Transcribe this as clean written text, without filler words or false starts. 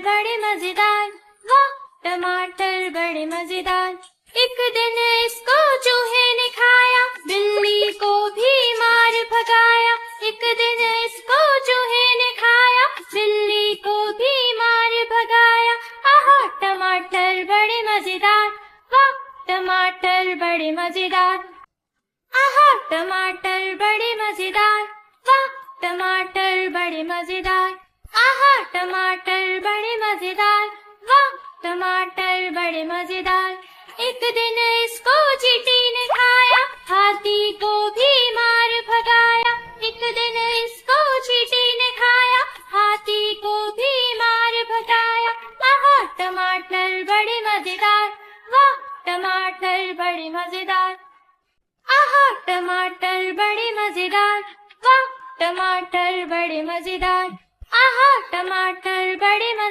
बड़े मजेदार, वाह टमाटर बड़े मजेदार। एक दिन इसको चूहे ने खाया, बिल्ली को भी मार भगाया। एक दिन इसको चूहे ने खाया, बिल्ली को भी मार भगाया। आहा टमाटर बड़े मजेदार, वाह टमाटर बड़े मजेदार। आहा टमाटर बड़े मजेदार, वाह टमाटर बड़े मजेदार। आहा टमाटर बड़े मजेदार, वाह टमाटर बड़े मजेदार। एक दिन इसको चींटी ने खाया, हाथी को भी मार भगाया। एक दिन इसको चींटी ने खाया, हाथी को भी मार भगाया। आहा टमाटर बड़े मजेदार, वाह टमाटर बड़े मजेदार। आहा टमाटर बड़े मजेदार, वाह टमाटर बड़े मजेदार। आहा टमाटर बड़े मजेदार।